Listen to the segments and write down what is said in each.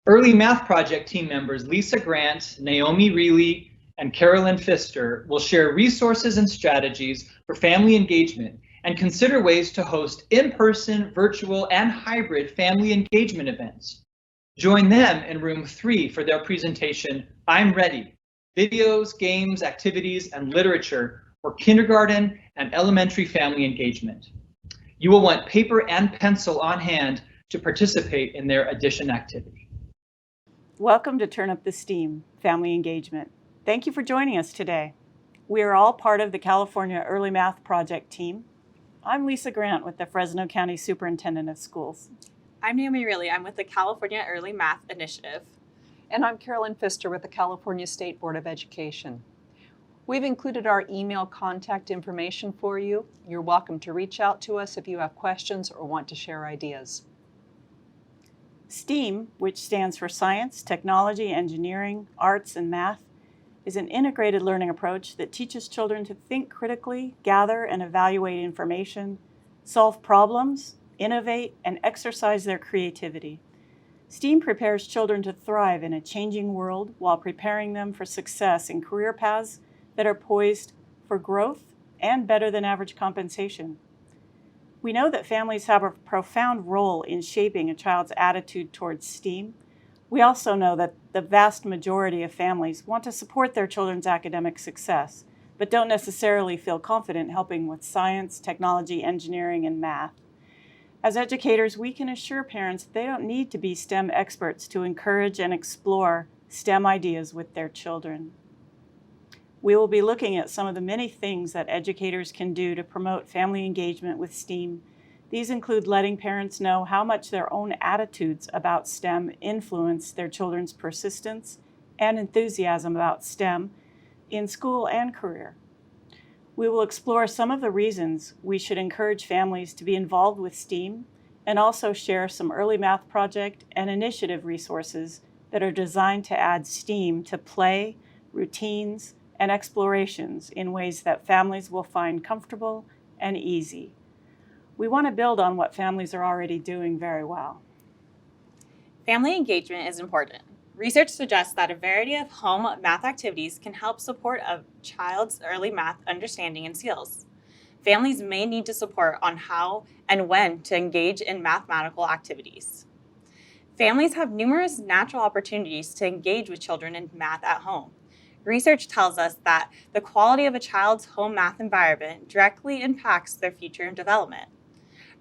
Early Math Project team members Lisa Grant, Naomi Reeley, and Carolyn Pfister will share resources and strategies for family engagement and consider ways to host in-person, virtual, and hybrid family engagement events. Join them in room 3 for their presentation, I'm Ready, Videos, Games, Activities, and Literature for Kindergarten and Elementary Family Engagement. You will want paper and pencil on hand to participate in their addition activity. Welcome to Turn Up the Steam, Family Engagement. Thank you for joining us today. We are all part of the California Early Math Project team. I'm Lisa Grant with the Fresno County Superintendent of Schools. I'm Naomi Reeley. I'm with the California Early Math Initiative. And I'm Carolyn Pfister with the California State Board of Education. We've included our email contact information for you. You're welcome to reach out to us if you have questions or want to share ideas. STEAM, which stands for Science, Technology, Engineering, Arts, and Math, is an integrated learning approach that teaches children to think critically, gather and evaluate information, solve problems, innovate, and exercise their creativity. STEAM prepares children to thrive in a changing world while preparing them for success in career paths that are poised for growth and better than average compensation. We know that families have a profound role in shaping a child's attitude towards STEAM. We also know that the vast majority of families want to support their children's academic success, but don't necessarily feel confident helping with science, technology, engineering, and math. As educators, we can assure parents they don't need to be STEM experts to encourage and explore STEM ideas with their children. We will be looking at some of the many things that educators can do to promote family engagement with STEAM. These include letting parents know how much their own attitudes about STEM influence their children's persistence and enthusiasm about STEM in school and career. We will explore some of the reasons we should encourage families to be involved with STEAM and also share some early math project and initiative resources that are designed to add STEAM to play, routines, and explorations in ways that families will find comfortable and easy. We want to build on what families are already doing very well. Family engagement is important. Research suggests that a variety of home math activities can help support a child's early math understanding and skills. Families may need to support on how and when to engage in mathematical activities. Families have numerous natural opportunities to engage with children in math at home. Research tells us that the quality of a child's home math environment directly impacts their future development.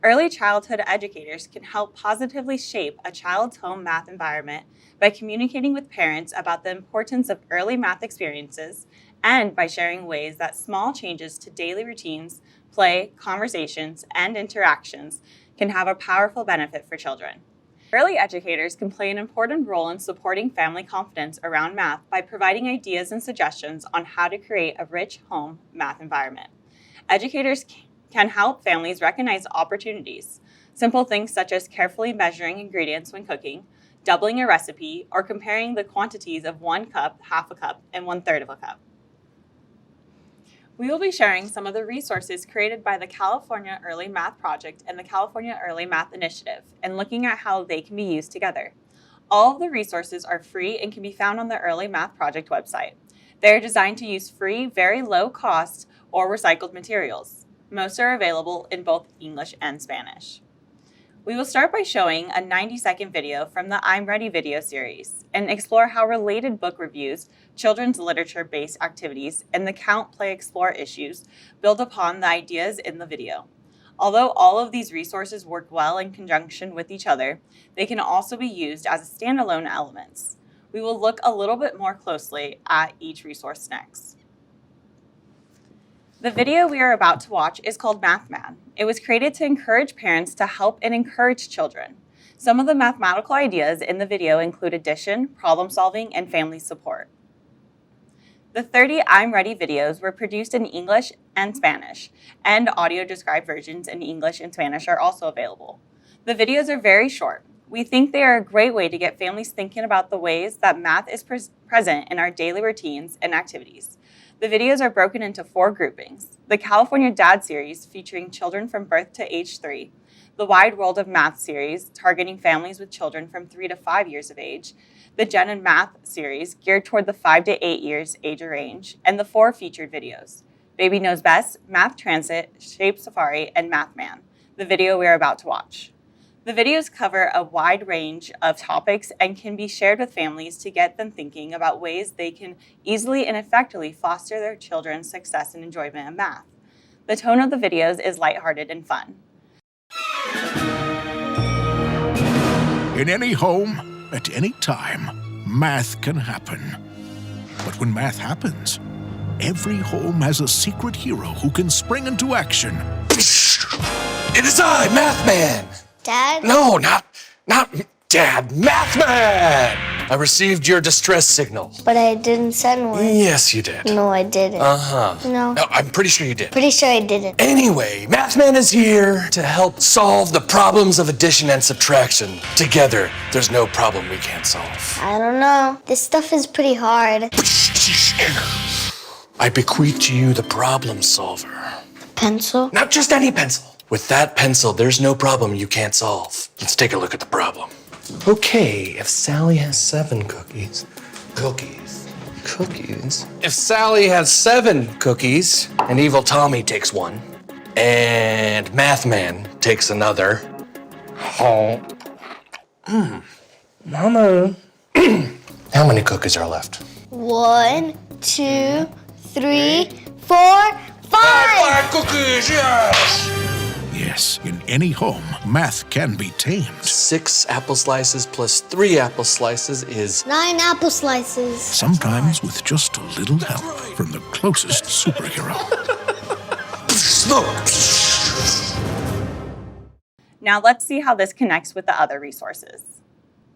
Early childhood educators can help positively shape a child's home math environment by communicating with parents about the importance of early math experiences and by sharing ways that small changes to daily routines, play, conversations, and interactions can have a powerful benefit for children. Early educators can play an important role in supporting family confidence around math by providing ideas and suggestions on how to create a rich home math environment. Educators can help families recognize opportunities, simple things such as carefully measuring ingredients when cooking, doubling a recipe, or comparing the quantities of 1 cup, half a cup, and 1/3 of a cup. We will be sharing some of the resources created by the California Early Math Project and the California Early Math Initiative and looking at how they can be used together. All of the resources are free and can be found on the Early Math Project website. They are designed to use free, very low cost, or recycled materials. Most are available in both English and Spanish. We will start by showing a 90-second video from the I'm Ready video series and explore how related book reviews, children's literature-based activities, and the Count, Play, Explore issues build upon the ideas in the video. Although all of these resources work well in conjunction with each other, they can also be used as standalone elements. We will look a little bit more closely at each resource next. The video we are about to watch is called Mathman. It was created to encourage parents to help and encourage children. Some of the mathematical ideas in the video include addition, problem solving, and family support. The 30 I'm Ready videos were produced in English and Spanish, and audio described versions in English and Spanish are also available. The videos are very short. We think they are a great way to get families thinking about the ways that math is present in our daily routines and activities. The videos are broken into 4 groupings: the California Dad series featuring children from birth to age 3, the Wide World of Math series, targeting families with children from 3 to 5 years of age, the Gen and Math series, geared toward the 5 to 8 years age range, and the 4 featured videos, Baby Knows Best, Math Transit, Shape Safari, and Mathman, the video we are about to watch. The videos cover a wide range of topics and can be shared with families to get them thinking about ways they can easily and effectively foster their children's success and enjoyment of math. The tone of the videos is lighthearted and fun. In any home, at any time, math can happen. But when math happens, every home has a secret hero who can spring into action. It is I, Mathman! Dad? No, not Dad, Mathman! I received your distress signal. But I didn't send one. Yes, you did. No, I didn't. Uh-huh. No. I'm pretty sure you did. Pretty sure I didn't. Anyway, Mathman is here to help solve the problems of addition and subtraction. Together, there's no problem we can't solve. I don't know. This stuff is pretty hard. I bequeath to you the problem solver. Pencil? Not just any pencil. With that pencil, there's no problem you can't solve. Let's take a look at the problem. Okay, if Sally has 7 cookies. If Sally has 7 cookies, and Evil Tommy takes 1, and Mathman takes another. Mama. How many cookies are left? 1, 2, 3, 4, 5! Cookies, yes! Yes, in any home, math can be tamed. 6 apple slices plus 3 apple slices is 9 apple slices. Sometimes with just a little help from the closest superhero. Now let's see how this connects with the other resources.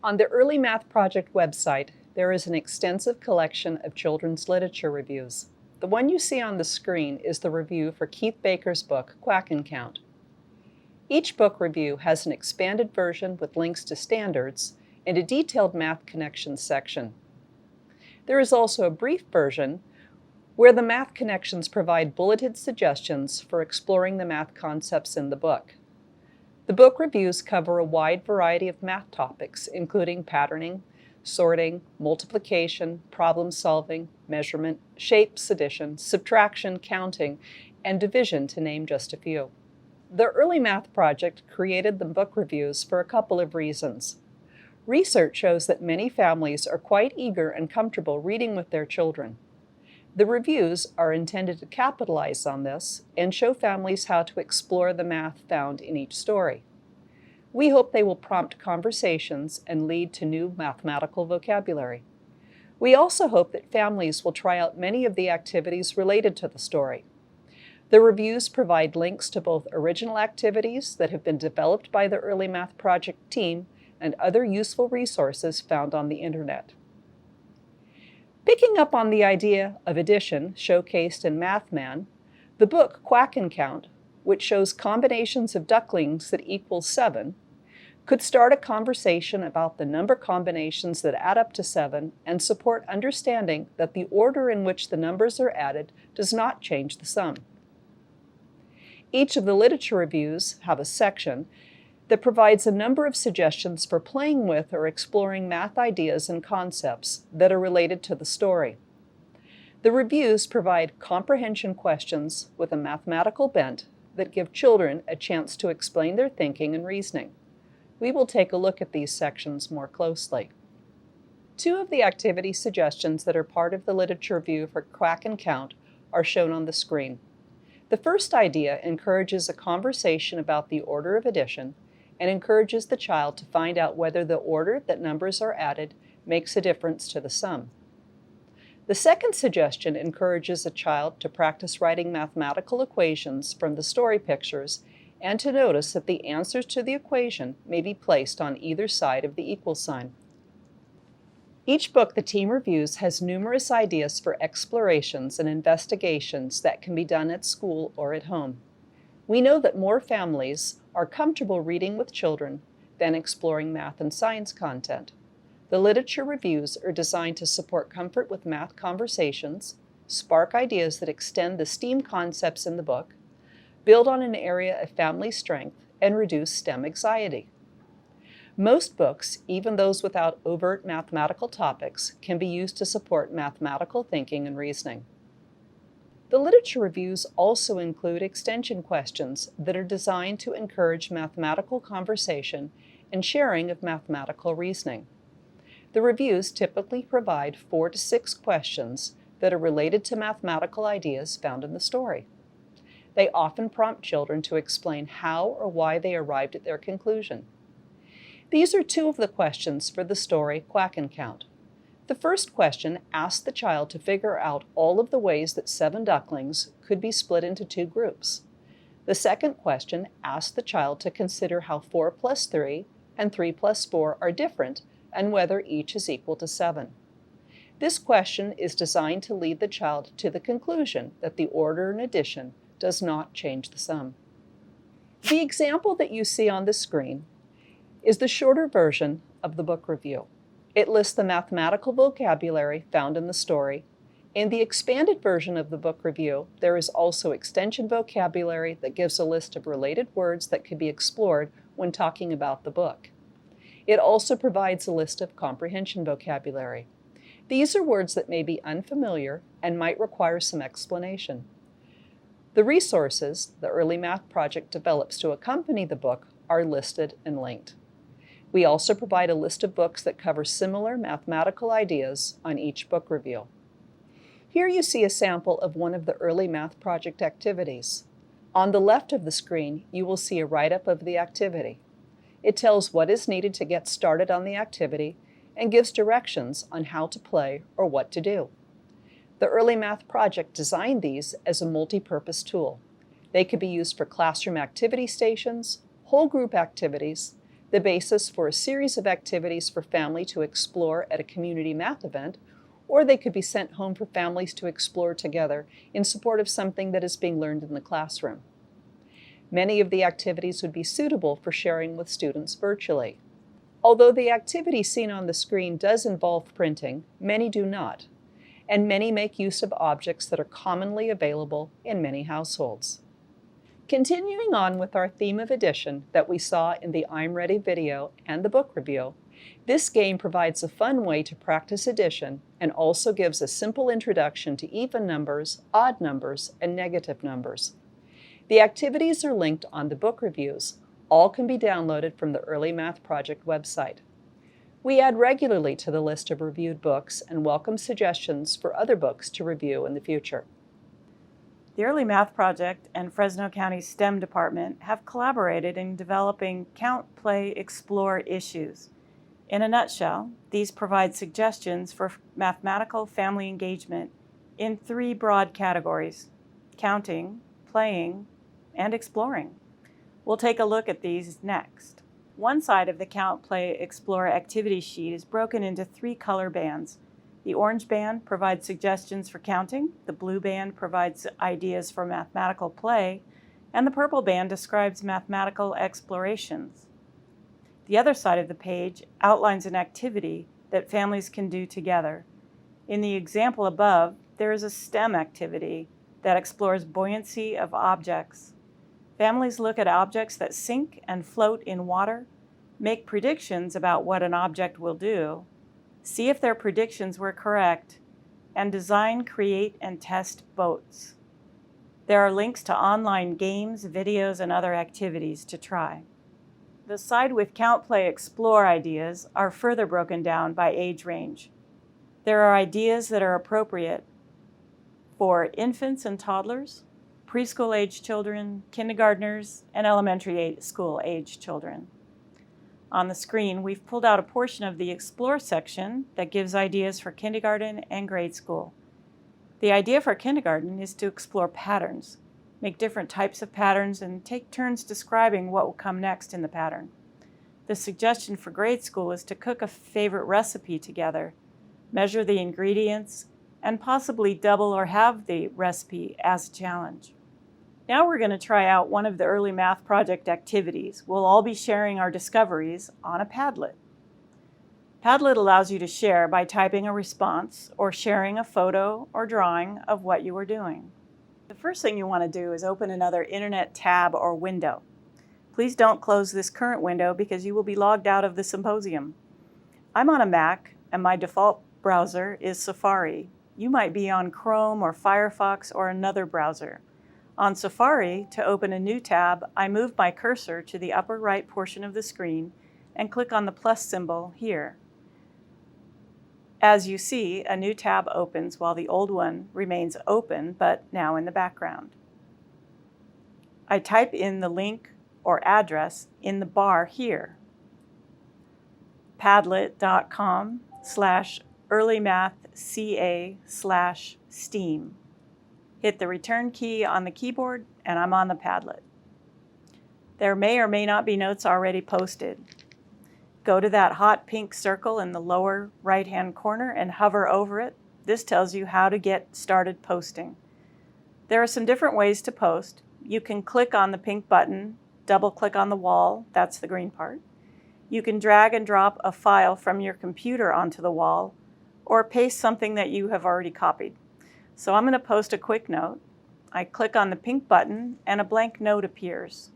On the Early Math Project website, there is an extensive collection of children's literature reviews. The one you see on the screen is the review for Keith Baker's book, Quack and Count. Each book review has an expanded version with links to standards and a detailed math connections section. There is also a brief version where the math connections provide bulleted suggestions for exploring the math concepts in the book. The book reviews cover a wide variety of math topics, including patterning, sorting, multiplication, problem solving, measurement, shapes, addition, subtraction, counting, and division, to name just a few. The Early Math Project created the book reviews for a couple of reasons. Research shows that many families are quite eager and comfortable reading with their children. The reviews are intended to capitalize on this and show families how to explore the math found in each story. We hope they will prompt conversations and lead to new mathematical vocabulary. We also hope that families will try out many of the activities related to the story. The reviews provide links to both original activities that have been developed by the Early Math Project team and other useful resources found on the internet. Picking up on the idea of addition showcased in Mathman, the book Quack and Count, which shows combinations of ducklings that equal 7, could start a conversation about the number combinations that add up to 7 and support understanding that the order in which the numbers are added does not change the sum. Each of the literature reviews have a section that provides a number of suggestions for playing with or exploring math ideas and concepts that are related to the story. The reviews provide comprehension questions with a mathematical bent that give children a chance to explain their thinking and reasoning. We will take a look at these sections more closely. 2 of the activity suggestions that are part of the literature review for Quack and Count are shown on the screen. The first idea encourages a conversation about the order of addition and encourages the child to find out whether the order that numbers are added makes a difference to the sum. The second suggestion encourages a child to practice writing mathematical equations from the story pictures and to notice that the answers to the equation may be placed on either side of the equal sign. Each book the team reviews has numerous ideas for explorations and investigations that can be done at school or at home. We know that more families are comfortable reading with children than exploring math and science content. The literature reviews are designed to support comfort with math conversations, spark ideas that extend the STEAM concepts in the book, build on an area of family strength, and reduce STEM anxiety. Most books, even those without overt mathematical topics, can be used to support mathematical thinking and reasoning. The literature reviews also include extension questions that are designed to encourage mathematical conversation and sharing of mathematical reasoning. The reviews typically provide 4 to 6 questions that are related to mathematical ideas found in the story. They often prompt children to explain how or why they arrived at their conclusion. These are 2 of the questions for the story Quack and Count. The first question asks the child to figure out all of the ways that 7 ducklings could be split into 2 groups. The second question asks the child to consider how 4 plus 3 and 3 plus 4 are different and whether each is equal to 7. This question is designed to lead the child to the conclusion that the order in addition does not change the sum. The example that you see on the screen is the shorter version of the book review. It lists the mathematical vocabulary found in the story. In the expanded version of the book review, there is also extension vocabulary that gives a list of related words that could be explored when talking about the book. It also provides a list of comprehension vocabulary. These are words that may be unfamiliar and might require some explanation. The resources the Early Math Project develops to accompany the book are listed and linked. We also provide a list of books that cover similar mathematical ideas on each book review. Here you see a sample of one of the Early Math Project activities. On the left of the screen, you will see a write-up of the activity. It tells what is needed to get started on the activity and gives directions on how to play or what to do. The Early Math Project designed these as a multi-purpose tool. They could be used for classroom activity stations, whole group activities, the basis for a series of activities for family to explore at a community math event, or they could be sent home for families to explore together in support of something that is being learned in the classroom. Many of the activities would be suitable for sharing with students virtually. Although the activity seen on the screen does involve printing, many do not, and many make use of objects that are commonly available in many households. Continuing on with our theme of addition that we saw in the I'm Ready video and the book review, this game provides a fun way to practice addition and also gives a simple introduction to even numbers, odd numbers, and negative numbers. The activities are linked on the book reviews. All can be downloaded from the Early Math Project website. We add regularly to the list of reviewed books and welcome suggestions for other books to review in the future. The Early Math Project and Fresno County STEM Department have collaborated in developing Count, Play, Explore issues. In a nutshell, these provide suggestions for mathematical family engagement in 3 broad categories: counting, playing, and exploring. We'll take a look at these next. One side of the Count, Play, Explore activity sheet is broken into 3 color bands. The orange band provides suggestions for counting, the blue band provides ideas for mathematical play, and the purple band describes mathematical explorations. The other side of the page outlines an activity that families can do together. In the example above, there is a STEM activity that explores buoyancy of objects. Families look at objects that sink and float in water, make predictions about what an object will do, see if their predictions were correct, and design, create, and test boats. There are links to online games, videos, and other activities to try. The side with Count, Play, Explore ideas are further broken down by age range. There are ideas that are appropriate for infants and toddlers, preschool-age children, kindergartners, and elementary school-age children. On the screen, we've pulled out a portion of the Explore section that gives ideas for kindergarten and grade school. The idea for kindergarten is to explore patterns, make different types of patterns, and take turns describing what will come next in the pattern. The suggestion for grade school is to cook a favorite recipe together, measure the ingredients, and possibly double or halve the recipe as a challenge. Now we're going to try out one of the Early Math Project activities. We'll all be sharing our discoveries on a Padlet. Padlet allows you to share by typing a response or sharing a photo or drawing of what you are doing. The first thing you want to do is open another internet tab or window. Please don't close this current window because you will be logged out of the symposium. I'm on a Mac and my default browser is Safari. You might be on Chrome or Firefox or another browser. On Safari, to open a new tab, I move my cursor to the upper right portion of the screen and click on the plus symbol here. As you see, a new tab opens while the old one remains open, but now in the background. I type in the link or address in the bar here, padlet.com/earlymathca/steam. Hit the return key on the keyboard and I'm on the Padlet. There may or may not be notes already posted. Go to that hot pink circle in the lower right-hand corner and hover over it. This tells you how to get started posting. There are some different ways to post. You can click on the pink button, double-click on the wall, that's the green part. You can drag and drop a file from your computer onto the wall, or paste something that you have already copied. So I'm going to post a quick note. I click on the pink button and a blank note appears.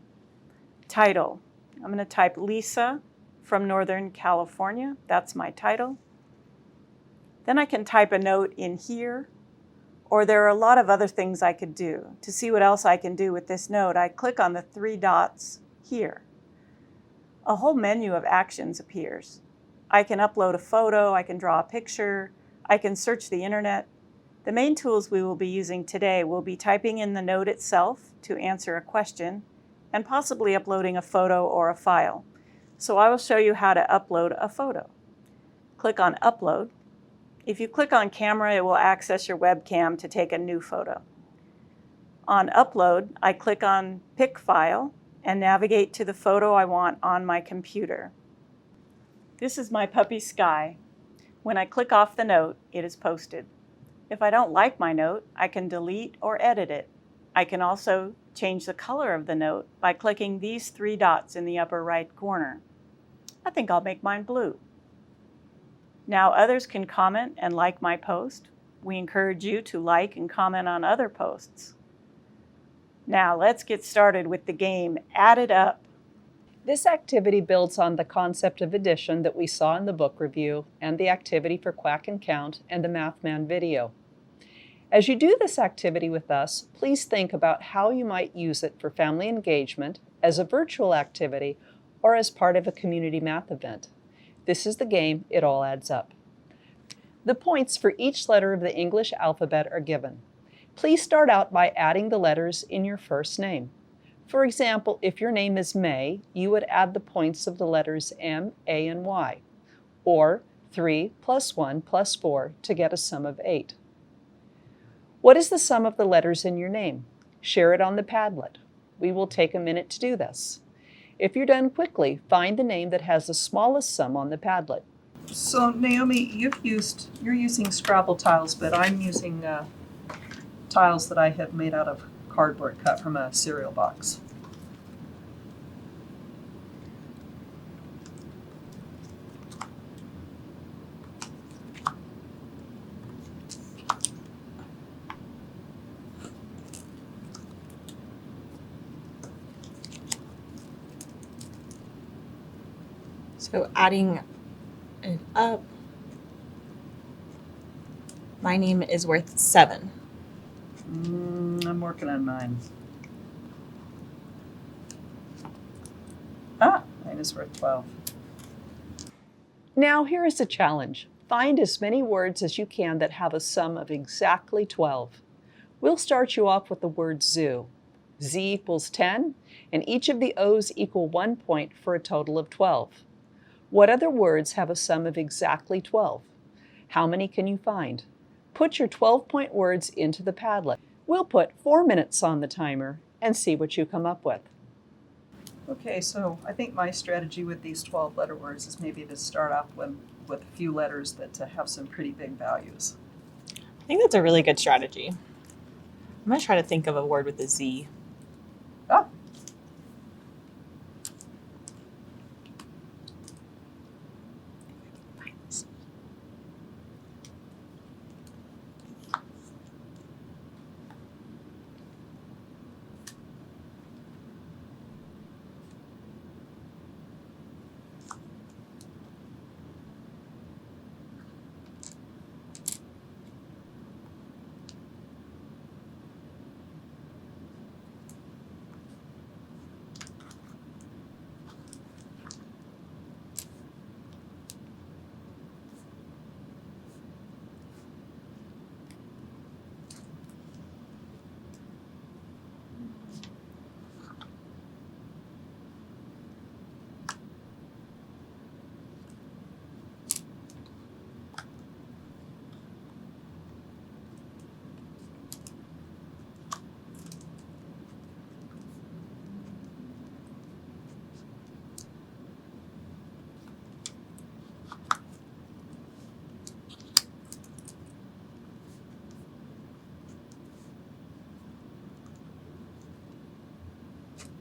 Title. I'm going to type Lisa from Northern California. That's my title. Then I can type a note in here, or there are a lot of other things I could do. To see what else I can do with this note, I click on the 3 dots here. A whole menu of actions appears. I can upload a photo, I can draw a picture, I can search the internet. The main tools we will be using today will be typing in the note itself to answer a question and possibly uploading a photo or a file. So I will show you how to upload a photo. Click on Upload. If you click on Camera, it will access your webcam to take a new photo. On Upload, I click on Pick File and navigate to the photo I want on my computer. This is my puppy Sky. When I click off the note, it is posted. If I don't like my note, I can delete or edit it. I can also change the color of the note by clicking these 3 dots in the upper right corner. I think I'll make mine blue. Now others can comment and like my post. We encourage you to like and comment on other posts. Now let's get started with the game Add It Up. This activity builds on the concept of addition that we saw in the book review and the activity for Quack and Count and the Mathman video. As you do this activity with us, please think about how you might use it for family engagement, as a virtual activity, or as part of a community math event. This is the game It All Adds Up. The points for each letter of the English alphabet are given. Please start out by adding the letters in your first name. For example, if your name is May, you would add the points of the letters M, A, and Y, or 3 plus 1 plus 4 to get a sum of 8. What is the sum of the letters in your name? Share it on the Padlet. We will take a minute to do this. If you're done quickly, find the name that has the smallest sum on the Padlet. So Naomi, you're using Scrabble tiles, but I'm using tiles that I have made out of cardboard cut from a cereal box. So adding it up, my name is worth 7. I'm working on mine. Mine is worth 12. Now here is a challenge. Find as many words as you can that have a sum of exactly 12. We'll start you off with the word zoo. Z equals 10, and each of the O's equal 1 point for a total of 12. What other words have a sum of exactly 12? How many can you find? Put your 12-point words into the Padlet. We'll put 4 minutes on the timer and see what you come up with. Okay, so I think my strategy with these 12-letter words is maybe to start off with a few letters that have some pretty big values. I think that's a really good strategy. I'm going to try to think of a word with a Z. Oh.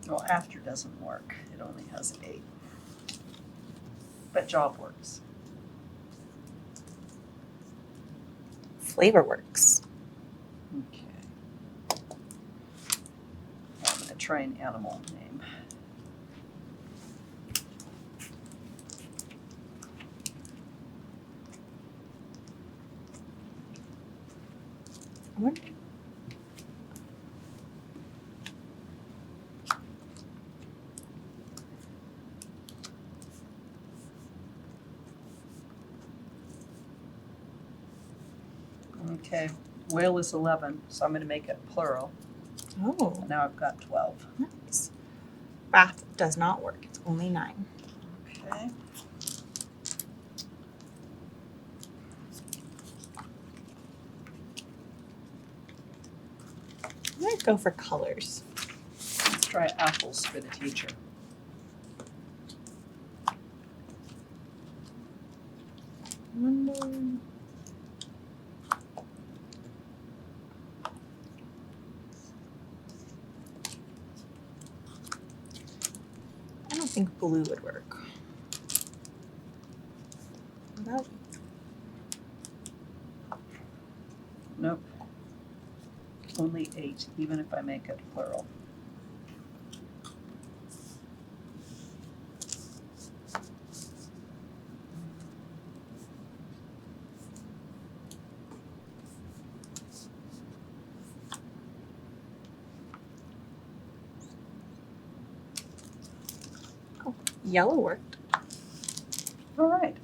Well, after doesn't work. It only has 8. But job works. Flavor works. Okay. I'm going to try an animal name. What? Okay. Whale is 11, so I'm going to make it plural. Oh, Now I've got 12. nice. Bath does not work. It's only 9. Okay. I'm going to go for colors. Let's try apples for the teacher. Wonder. I don't think blue would work. What about Nope. Only 8, even if I make it plural. yellow worked? All right.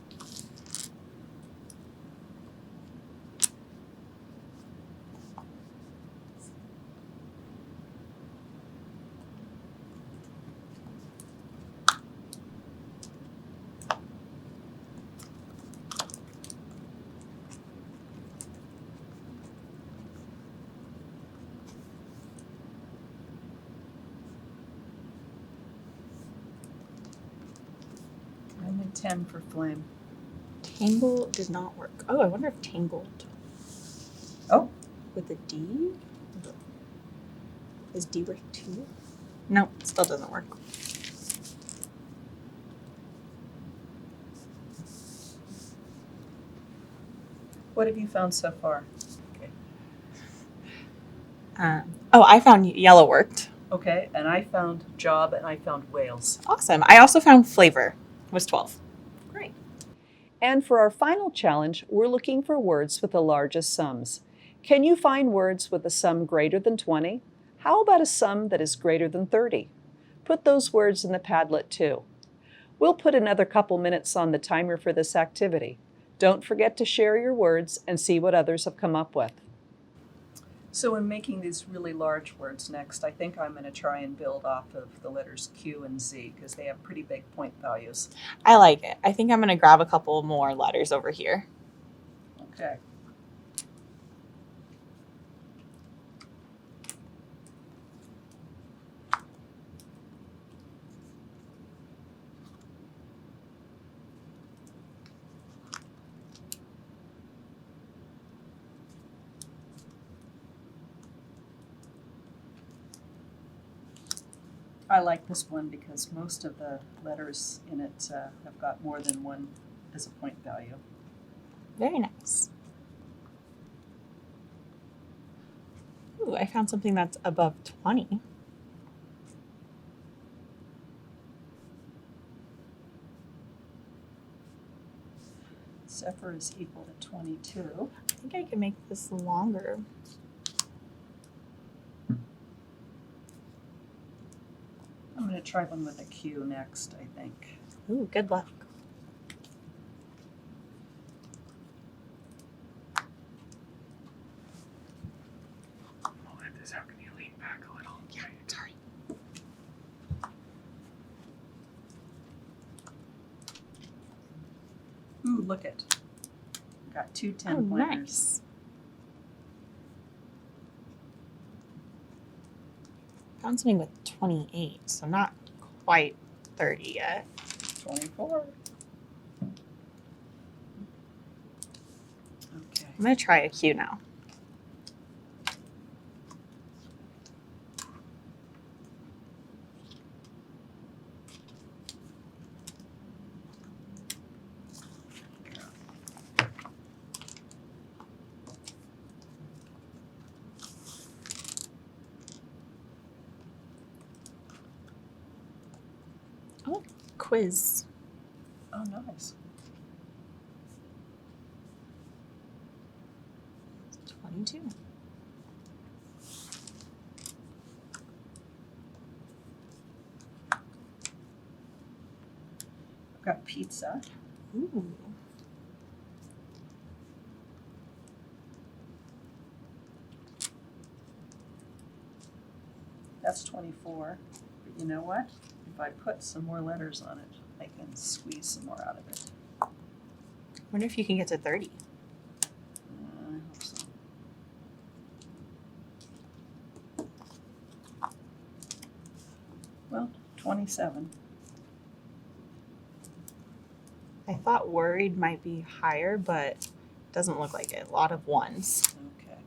I'm in 10 for flame. Tangle did not work. Oh, I wonder if tangled. Oh. With a D? Is D worth 2? No, it still doesn't work. What have you found so far? Oh, I found yellow worked. Okay, and I found job and I found whales. Awesome. I also found flavor. It was 12. Great. And for our final challenge, we're looking for words with the largest sums. Can you find words with a sum greater than 20? How about a sum that is greater than 30? Put those words in the Padlet too. We'll put another couple minutes on the timer for this activity. Don't forget to share your words and see what others have come up with. So in making these really large words next, I think I'm going to try and build off of the letters Q and Z because they have pretty big point values. I like it. I think I'm going to grab a couple more letters over here. Okay. I like this one because most of the letters in it have got more than one as a point value. Very nice. Ooh, I found something that's above 20. Zephyr is equal to 22. I think I can make this longer. I'm going to try one with a Q next, I think. Ooh, good luck. How can you lean back a little? Yeah, sorry. Ooh, look it. Got 2 10 pointers. Nice. Found something with 28, so not quite 30 yet. 24. Okay. I'm going to try a Q now. quiz. Oh, nice. 22. I've got pizza. Ooh. That's 24. But you know what? If I put some more letters on it, I can squeeze some more out of it. Wonder if you can get to 30. I hope so. Well, 27. I thought worried might be higher, but doesn't look like it. A lot of ones. Okay.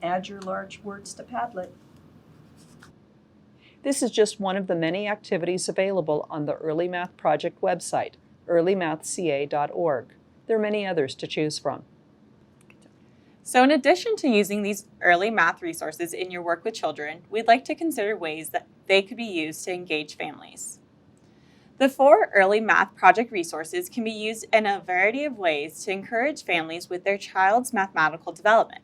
Add your large words to Padlet. This is just one of the many activities available on the Early Math Project website, earlymathca.org. There are many others to choose from. So in addition to using these early math resources in your work with children, we'd like to consider ways that they could be used to engage families. The 4 early math project resources can be used in a variety of ways to encourage families with their child's mathematical development.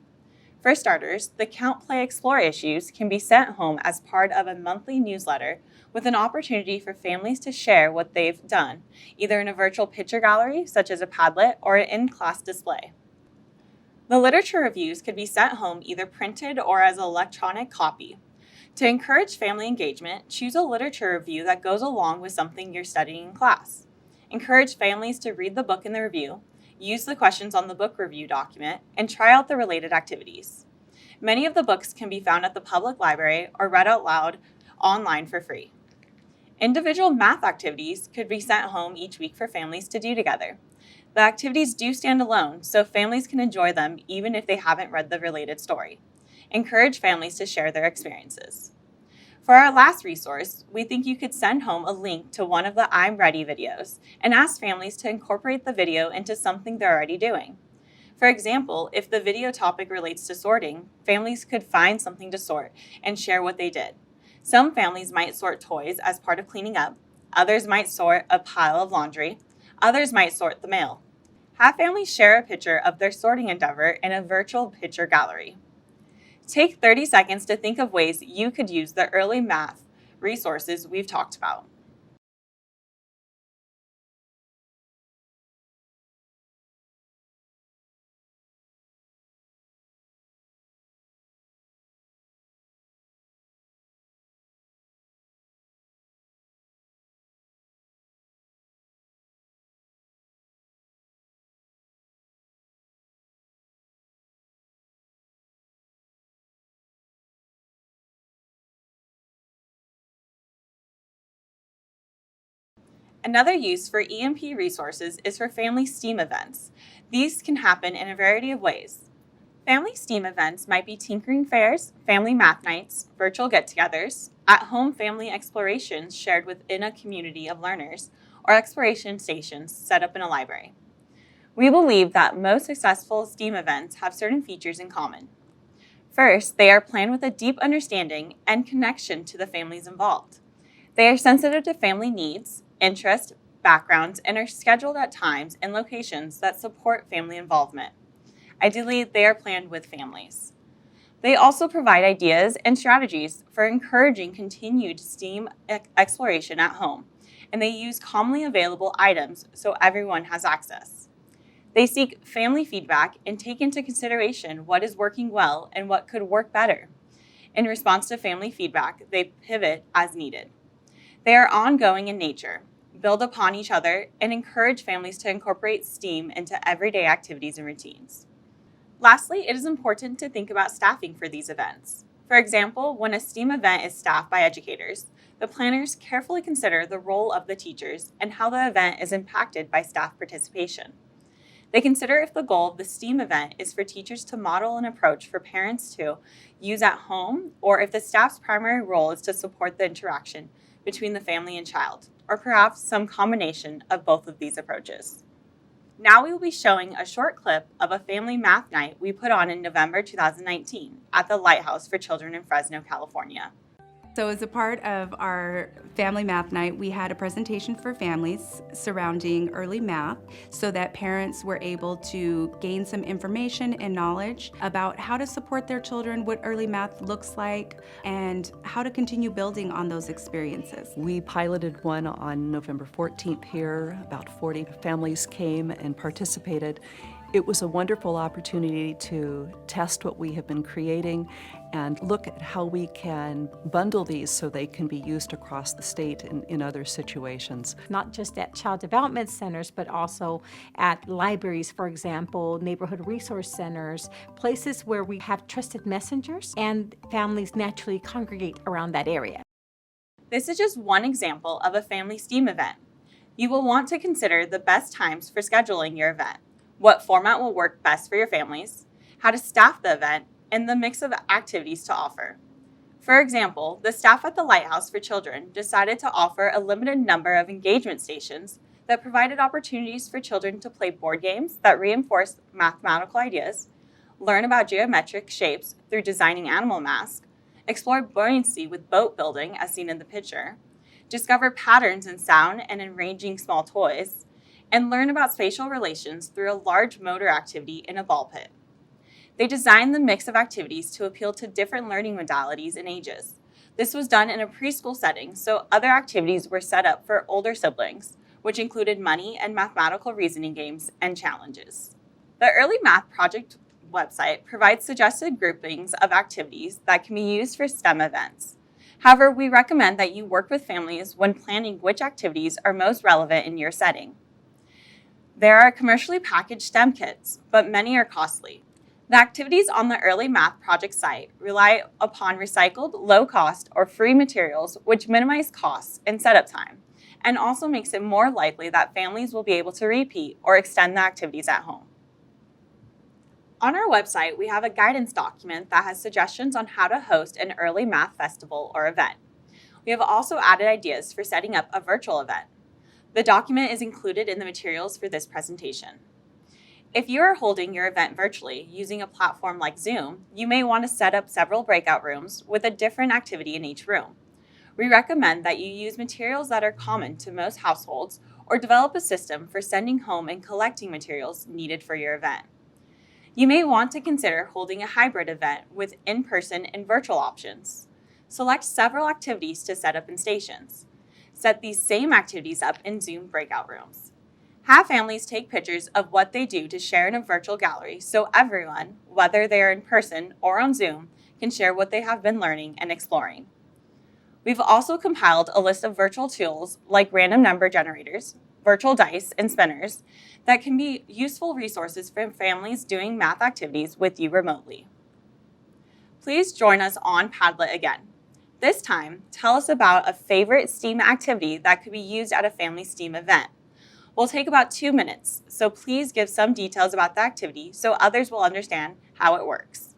For starters, the Count, Play, Explore issues can be sent home as part of a monthly newsletter with an opportunity for families to share what they've done, either in a virtual picture gallery, such as a Padlet, or an in-class display. The literature reviews could be sent home either printed or as an electronic copy. To encourage family engagement, choose a literature review that goes along with something you're studying in class. Encourage families to read the book in the review, use the questions on the book review document, and try out the related activities. Many of the books can be found at the public library or read out loud online for free. Individual math activities could be sent home each week for families to do together. The activities do stand alone, so families can enjoy them even if they haven't read the related story. Encourage families to share their experiences. For our last resource, we think you could send home a link to one of the I'm Ready videos and ask families to incorporate the video into something they're already doing. For example, if the video topic relates to sorting, families could find something to sort and share what they did. Some families might sort toys as part of cleaning up, others might sort a pile of laundry, others might sort the mail. Have families share a picture of their sorting endeavor in a virtual picture gallery. Take 30 seconds to think of ways you could use the early math resources we've talked about. Another use for EMP resources is for family STEAM events. These can happen in a variety of ways. Family STEAM events might be tinkering fairs, family math nights, virtual get-togethers, at-home family explorations shared within a community of learners, or exploration stations set up in a library. We believe that most successful STEAM events have certain features in common. First, they are planned with a deep understanding and connection to the families involved. They are sensitive to family needs, interests, backgrounds, and are scheduled at times and locations that support family involvement. Ideally, they are planned with families. They also provide ideas and strategies for encouraging continued STEAM exploration at home, and they use commonly available items so everyone has access. They seek family feedback and take into consideration what is working well and what could work better. In response to family feedback, they pivot as needed. They are ongoing in nature, build upon each other, and encourage families to incorporate STEAM into everyday activities and routines. Lastly, it is important to think about staffing for these events. For example, when a STEAM event is staffed by educators, the planners carefully consider the role of the teachers and how the event is impacted by staff participation. They consider if the goal of the STEAM event is for teachers to model an approach for parents to use at home, or if the staff's primary role is to support the interaction between the family and child, or perhaps some combination of both of these approaches. Now we will be showing a short clip of a family math night we put on in November 2019 at the Lighthouse for Children in Fresno, California. So as a part of our family math night, we had a presentation for families surrounding early math so that parents were able to gain some information and knowledge about how to support their children, what early math looks like, and how to continue building on those experiences. We piloted one on November 14th here. About 40 families came and participated. It was a wonderful opportunity to test what we have been creating and look at how we can bundle these so they can be used across the state in other situations. Not just at child development centers, but also at libraries, for example, neighborhood resource centers, places where we have trusted messengers and families naturally congregate around that area. This is just one example of a family STEAM event. You will want to consider the best times for scheduling your event, what format will work best for your families, how to staff the event, and the mix of activities to offer. For example, the staff at the Lighthouse for Children decided to offer a limited number of engagement stations that provided opportunities for children to play board games that reinforce mathematical ideas, learn about geometric shapes through designing animal masks, explore buoyancy with boat building as seen in the picture, discover patterns in sound and in arranging small toys, and learn about spatial relations through a large motor activity in a ball pit. They designed the mix of activities to appeal to different learning modalities and ages. This was done in a preschool setting, so other activities were set up for older siblings, which included money and mathematical reasoning games and challenges. The Early Math Project website provides suggested groupings of activities that can be used for STEM events. However, we recommend that you work with families when planning which activities are most relevant in your setting. There are commercially packaged STEM kits, but many are costly. The activities on the Early Math Project site rely upon recycled, low-cost, or free materials which minimize costs and setup time, and also makes it more likely that families will be able to repeat or extend the activities at home. On our website, we have a guidance document that has suggestions on how to host an early math festival or event. We have also added ideas for setting up a virtual event. The document is included in the materials for this presentation. If you are holding your event virtually using a platform like Zoom, you may want to set up several breakout rooms with a different activity in each room. We recommend that you use materials that are common to most households or develop a system for sending home and collecting materials needed for your event. You may want to consider holding a hybrid event with in-person and virtual options. Select several activities to set up in stations. Set these same activities up in Zoom breakout rooms. Have families take pictures of what they do to share in a virtual gallery so everyone, whether they are in person or on Zoom, can share what they have been learning and exploring. We've also compiled a list of virtual tools like random number generators, virtual dice, and spinners that can be useful resources for families doing math activities with you remotely. Please join us on Padlet again. This time, tell us about a favorite STEAM activity that could be used at a family STEAM event. We'll take about 2 minutes, so please give some details about the activity so others will understand how it works.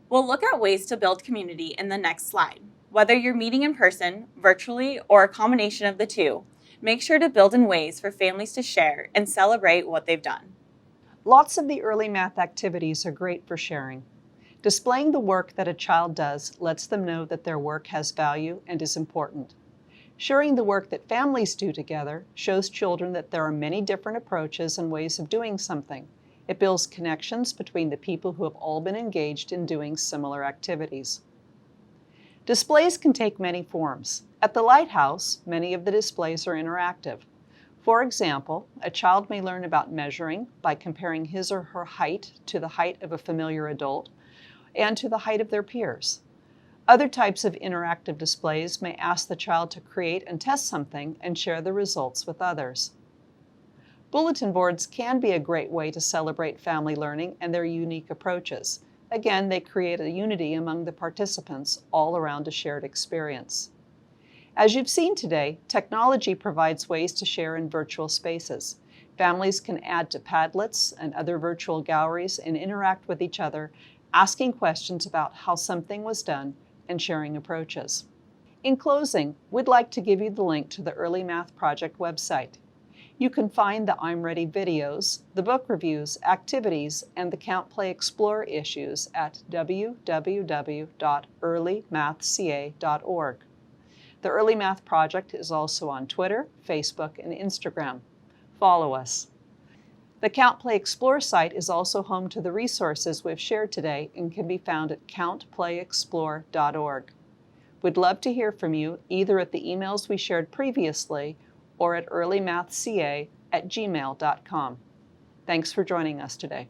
We'll look at ways to build community in the next slide. Whether you're meeting in person, virtually, or a combination of the two, make sure to build in ways for families to share and celebrate what they've done. Lots of the early math activities are great for sharing. Displaying the work that a child does lets them know that their work has value and is important. Sharing the work that families do together shows children that there are many different approaches and ways of doing something. It builds connections between the people who have all been engaged in doing similar activities. Displays can take many forms. At the Lighthouse, many of the displays are interactive. For example, a child may learn about measuring by comparing his or her height to the height of a familiar adult and to the height of their peers. Other types of interactive displays may ask the child to create and test something and share the results with others. Bulletin boards can be a great way to celebrate family learning and their unique approaches. Again, they create a unity among the participants all around a shared experience. As you've seen today, technology provides ways to share in virtual spaces. Families can add to Padlets and other virtual galleries and interact with each other, asking questions about how something was done and sharing approaches. In closing, we'd like to give you the link to the Early Math Project website. You can find the I'm Ready videos, the book reviews, activities, and the Count, Play, Explore issues at www.earlymathca.org. The Early Math Project is also on Twitter, Facebook, and Instagram. Follow us. The Count, Play, Explore site is also home to the resources we've shared today and can be found at countplayexplore.org. We'd love to hear from you either at the emails we shared previously or at earlymathca@gmail.com. Thanks for joining us today.